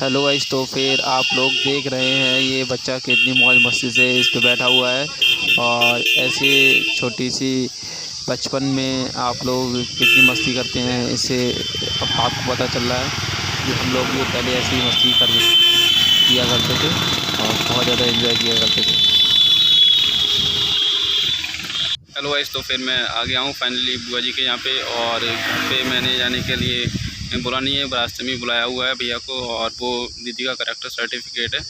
Hello guys, तो फिर आप लोग देख रहे हैं ये बच्चा कितनी मौज मस्ती से इस पे बैठा हुआ है। और ऐसे छोटी सी बचपन में आप लोग कितनी मस्ती करते हैं, इससे अब आपको पता चल रहा है कि हम लोग भी पहले ऐसी ही मस्ती किया करते थे और बहुत ज़्यादा एंजॉय किया करते थे। हेलो गाइस, तो फिर मैं आ गया हूँ फाइनली बुआ जी के यहाँ पे। और घर पे मैंने जाने के लिए बुला नहीं है, रास्ते में बुलाया हुआ है भैया को। और वो दीदी का करेक्टर सर्टिफिकेट है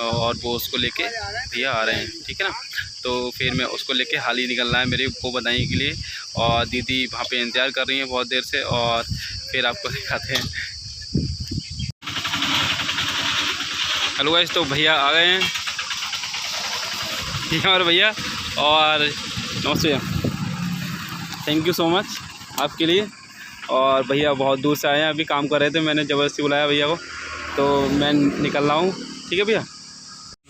और वो उसको लेके भैया आ रहे हैं, ठीक है ना। तो फिर मैं उसको लेके हाल ही निकलना है मेरे को बताने के लिए। और दीदी वहाँ पे इंतज़ार कर रही हैं बहुत देर से, और फिर आपको दिखाते हैं। हेलो गाइस, तो भैया आ गए हैं, ठीक है हमारे भैया। और नमस्ते भैया, थैंक यू सो मच आपके लिए। और भैया बहुत दूर से आए हैं, अभी काम कर रहे थे, मैंने ज़बरदस्ती बुलाया भैया को, तो मैं निकल रहा हूँ, ठीक है भैया।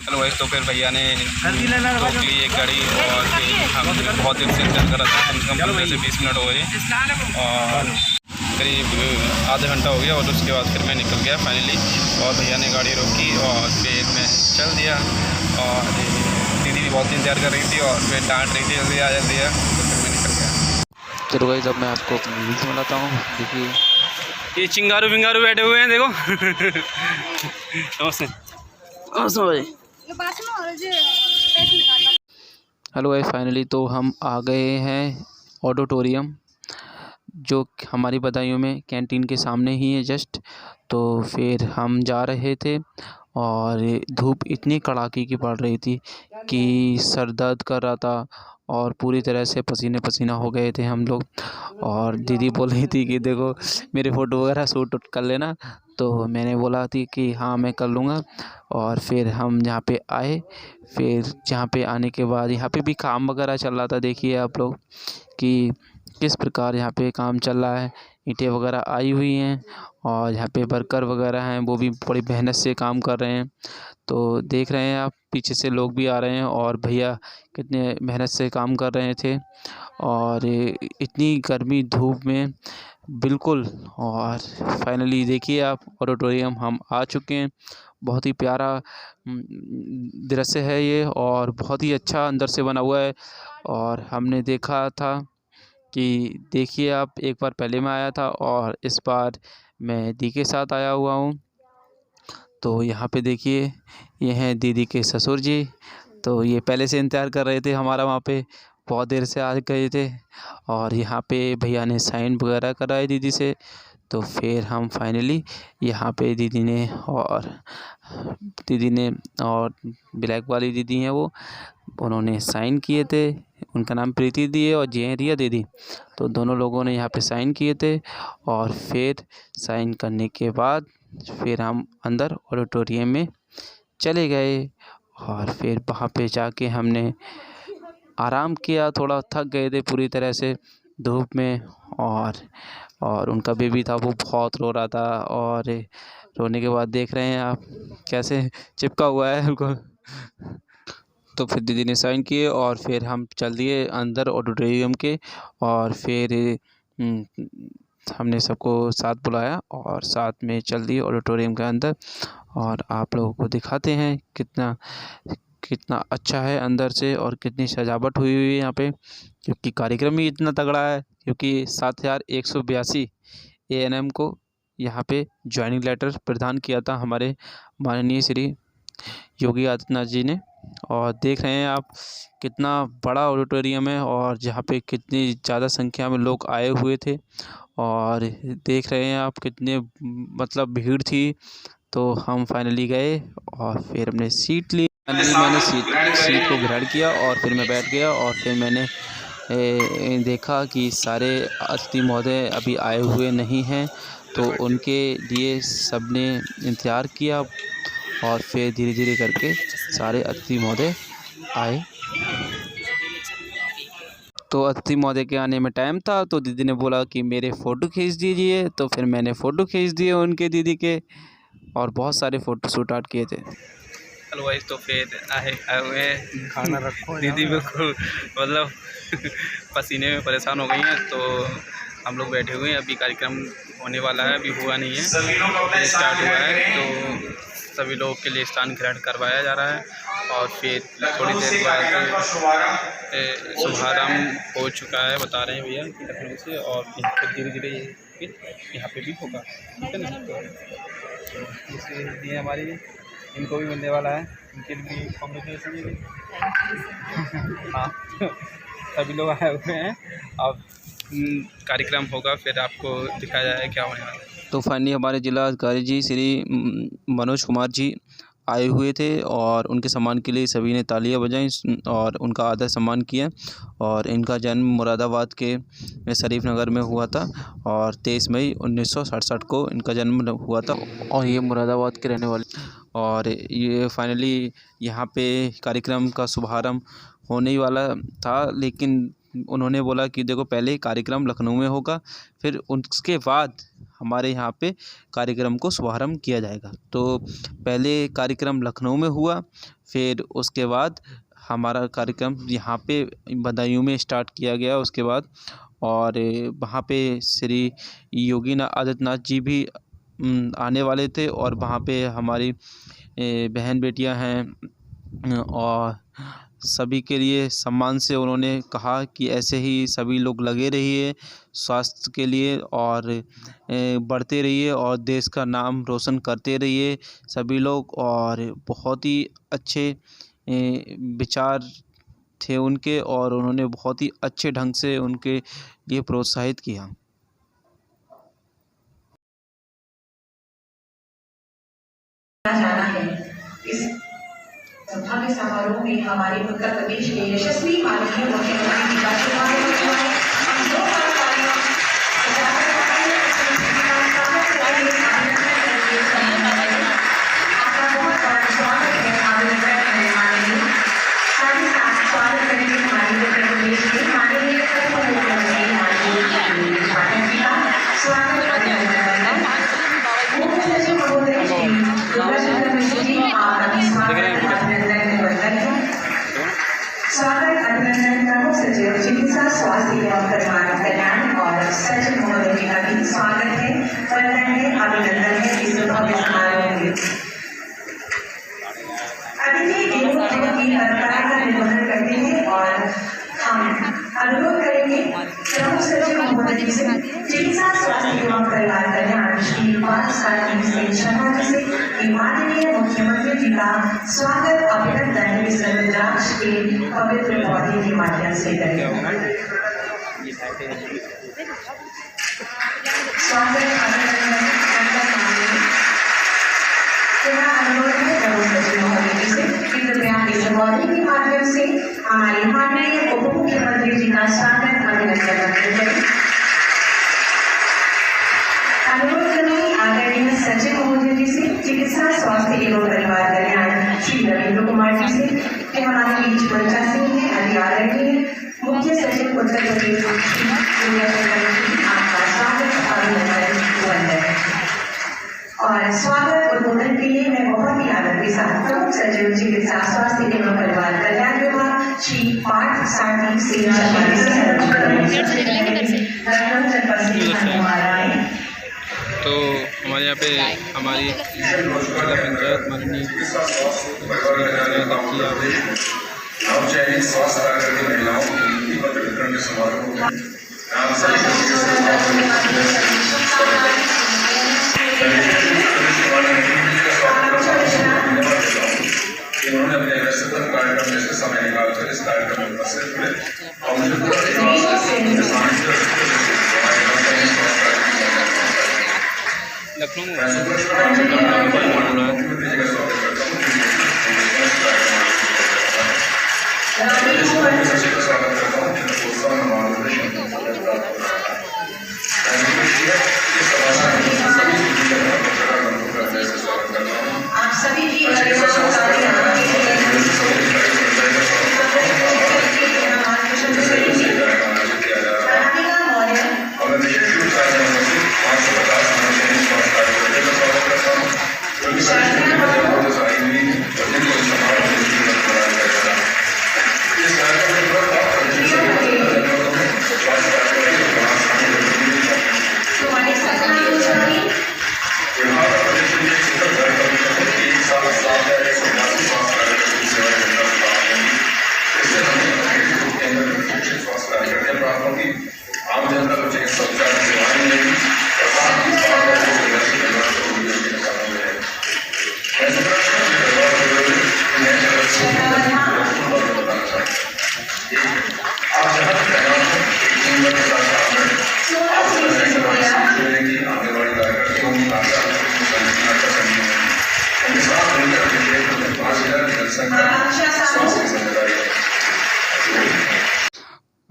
हेलो गाइस, तो फिर भैया ने रोक ली एक गाड़ी और हम बहुत देर से इंतजार कर रहा था, कम से कम 15 से 20 मिनट हो गए और करीब आधा घंटा हो गया। और उसके बाद फिर मैं निकल गया फाइनली, और भैया ने गाड़ी रोकी और फिर मैं चल दिया। और दीदी भी बहुत इंतजार कर रही थी और फिर डांट रही थी जल्दी आ, तो फिर मैं निकल गया। चलो गाइस, अब मैं आपको अपनी रील्स बनाता हूँ। देखिए ये चिंगारू विंगारू बैठे हुए हैं, देखो। नमस्ते भाई। हेलो गाइस, फाइनली तो हम आ गए हैं ऑडिटोरियम, जो हमारी बदायूं में कैंटीन के सामने ही है जस्ट। तो फिर हम जा रहे थे और धूप इतनी कड़ाके की पड़ रही थी कि सर दर्द कर रहा था और पूरी तरह से पसीने पसीना हो गए थे हम लोग। और दीदी बोल रही थी कि देखो मेरे फ़ोटो वगैरह शूट कर लेना, तो मैंने बोला थी कि हाँ मैं कर लूँगा। और फिर हम यहाँ पे आए, फिर यहाँ पे आने के बाद यहाँ पे भी काम वगैरह चल रहा था। देखिए आप लोग कि किस प्रकार यहाँ पे काम चल रहा है, ईंटें वगैरह आई हुई हैं और यहाँ पे वर्कर वगैरह हैं, वो भी बड़ी मेहनत से काम कर रहे हैं। तो देख रहे हैं आप, पीछे से लोग भी आ रहे हैं और भैया कितने मेहनत से काम कर रहे थे और इतनी गर्मी धूप में बिल्कुल। और फाइनली देखिए आप, ऑडिटोरियम हम आ चुके हैं। बहुत ही प्यारा दृश्य है ये और बहुत ही अच्छा अंदर से बना हुआ है। और हमने देखा था कि देखिए आप, एक बार पहले मैं आया था और इस बार मैं दी के साथ आया हुआ हूँ। तो यहाँ पे देखिए, ये हैं दीदी के ससुर जी। तो ये पहले से इंतज़ार कर रहे थे हमारा, वहाँ पे बहुत देर से आ गए थे। और यहाँ पे भैया ने साइन वगैरह कराए दीदी से। तो फिर हम फाइनली यहाँ पे दीदी ने और ब्लैक वाली दीदी हैं वो, उन्होंने साइन किए थे। उनका नाम प्रीति दी है और जे रिया दीदी, तो दोनों लोगों ने यहाँ पे साइन किए थे। और फिर साइन करने के बाद फिर हम अंदर ऑडिटोरियम में चले गए और फिर वहाँ पे जाके हमने आराम किया। थोड़ा थक गए थे पूरी तरह से धूप में। और उनका बेबी था, वो बहुत रो रहा था और रोने के बाद देख रहे हैं आप कैसे चिपका हुआ है बिल्कुल। तो फिर दीदी ने साइन किए और फिर हम चल दिए अंदर ऑडिटोरियम के। और फिर हमने सबको साथ बुलाया और साथ में चल दिए ऑडिटोरियम के अंदर। और आप लोगों को दिखाते हैं कितना अच्छा है अंदर से और कितनी सजावट हुई है यहाँ पे, क्योंकि कार्यक्रम ही इतना तगड़ा है। क्योंकि 7182 ANM को यहाँ पे ज्वाइनिंग लेटर प्रदान किया था हमारे माननीय श्री योगी आदित्यनाथ जी ने। और देख रहे हैं आप कितना बड़ा ऑडिटोरियम है और जहाँ पे कितनी ज़्यादा संख्या में लोग आए हुए थे। और देख रहे हैं आप कितने मतलब भीड़ थी। तो हम फाइनली गए और फिर हमने सीट ली। फाइनली मैंने सीट को ग्रहण किया और फिर मैं बैठ गया। और फिर मैंने देखा कि सारे अतिथि महोदय अभी आए हुए नहीं हैं, तो उनके लिए सबने इंतज़ार किया। और फिर धीरे धीरे करके सारे अतिथि महोदय आए। तो अतिथि महोदय के आने में टाइम था, तो दीदी ने बोला कि मेरे फ़ोटो खींच दीजिए। तो फिर मैंने फ़ोटो खींच दिए उनके दीदी के और बहुत सारे फ़ोटो शूट आउट किए थे। हेलो गाइस, तो फिर आए हुए हैं खाना रखो दीदी बिल्कुल मतलब पसीने में परेशान हो गई हैं। तो हम लोग बैठे हुए हैं। अभी कार्यक्रम होने वाला है, अभी हुआ नहीं है, स्टार्ट हुआ है। तो सभी लोगों के लिए स्थान ग्रहण करवाया जा रहा है और फिर थोड़ी देर बाद शुभारम्भ हो चुका है, बता रहे हैं भैया लखनऊ से। और फिर धीरे धीरे फिर यहाँ पे भी होगा, ठीक है ना। तो इसलिए हमारी इनको भी मिलने वाला है, इनके लिए कॉन्ग्रेचुलेसन। हाँ सभी लोग आए हुए हैं, अब कार्यक्रम होगा फिर आपको दिखाया जाएगा क्या होने वाला है। तो फाइनली हमारे जिला अधिकारी जी श्री मनोज कुमार जी आए हुए थे और उनके सम्मान के लिए सभी ने तालियां बजाईं और उनका आदर सम्मान किया। और इनका जन्म मुरादाबाद के शरीफ नगर में हुआ था और 23 मई 1967 को इनका जन्म हुआ था और ये मुरादाबाद के रहने वाले। और ये फाइनली यहाँ पे कार्यक्रम का शुभारंभ होने ही वाला था, लेकिन उन्होंने बोला कि देखो पहले कार्यक्रम लखनऊ में होगा, फिर उसके बाद हमारे यहाँ पे कार्यक्रम को शुभारंभ किया जाएगा। तो पहले कार्यक्रम लखनऊ में हुआ, फिर उसके बाद हमारा कार्यक्रम यहाँ पे बदायूं में स्टार्ट किया गया उसके बाद। और वहाँ पे श्री योगी आदित्यनाथ जी भी आने वाले थे और वहाँ पे हमारी बहन बेटियां हैं और सभी के लिए सम्मान से उन्होंने कहा कि ऐसे ही सभी लोग लगे रहिए स्वास्थ्य के लिए और बढ़ते रहिए और देश का नाम रोशन करते रहिए सभी लोग। और बहुत ही अच्छे विचार थे उनके और उन्होंने बहुत ही अच्छे ढंग से उनके लिए प्रोत्साहित किया। इस भव्य समारोह में हमारे उत्तर प्रदेश के यशस्वी माननीय मुख्यमंत्री जी का स्वागत अभिनंदन प्रमुख सचिव चिकित्सा स्वास्थ्य एवं परिवार कल्याण और सचिव महोदय जी का भी स्वागत है, वंदन है, अभिनंदन है इस भव्य समारोह में। अतिथि एवं की परंपरा का निर्वहन करते हैं और हम अनुरोध करेंगे प्रमुख सचिव महोदय जी से चिकित्सा स्वास्थ्य एवं परिवार कल्याण श्री पार्थ सारथी सिंह शर्मा जी से माननीय मुख्यमंत्री जी का स्वागत अभिनंदन इस रुद्राक्ष के पवित्र पौधे के माध्यम से करेंगे। स्वागत अभिनंदन अनुरोध है प्रमुख सचिव महोदय जी से कि कृपया इस पौधे के माध्यम से हमारे माननीय उप मुख्यमंत्री जी का स्वागत अभिनंदन करें। अनुरोध करें आदरणीय सचिव महोदय जी से चिकित्सा स्वास्थ्य एवं परिवार कल्याण श्री रविंद्र कुमार जी से कि हमारे बीच मंचा से हैं अति आदरणीय मुख्य सचिव उत्तर प्रदेश आपका स्वागत अभिनंदन वंदन। और स्वागत उद्बोधन के लिए मैं बहुत ही आदर के साथ प्रमुख सचिव चिकित्सा स्वास्थ्य एवं परिवार कल्याण विभाग श्री पार्थ सारथी सिंह शर्मा जी से लखनऊ जनपद से हमारा तो हमारे यहाँ पे हमारी जिला पंचायत माननीय नवचयनित स्वास्थ्य कार्यकर्ता महिलाओं की पत्र वितरण के समारोह में इन्होंने अपने व्यस्ततम कार्यक्रम में से समय निकालकर इस कार्यक्रम में उपस्थित हुए और मुझे आप सभी की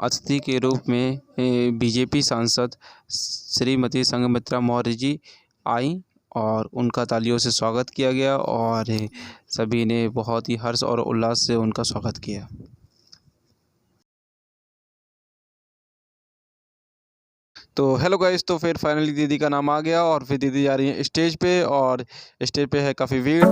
अतिथि के रूप में बीजेपी सांसद श्रीमती संघमित्रा मौर्य जी आई और उनका तालियों से स्वागत किया गया और सभी ने बहुत ही हर्ष और उल्लास से उनका स्वागत किया। तो हेलो गाइस, तो फिर फाइनली दीदी का नाम आ गया और फिर दीदी जा रही है स्टेज पे और स्टेज पे है काफ़ी भीड़।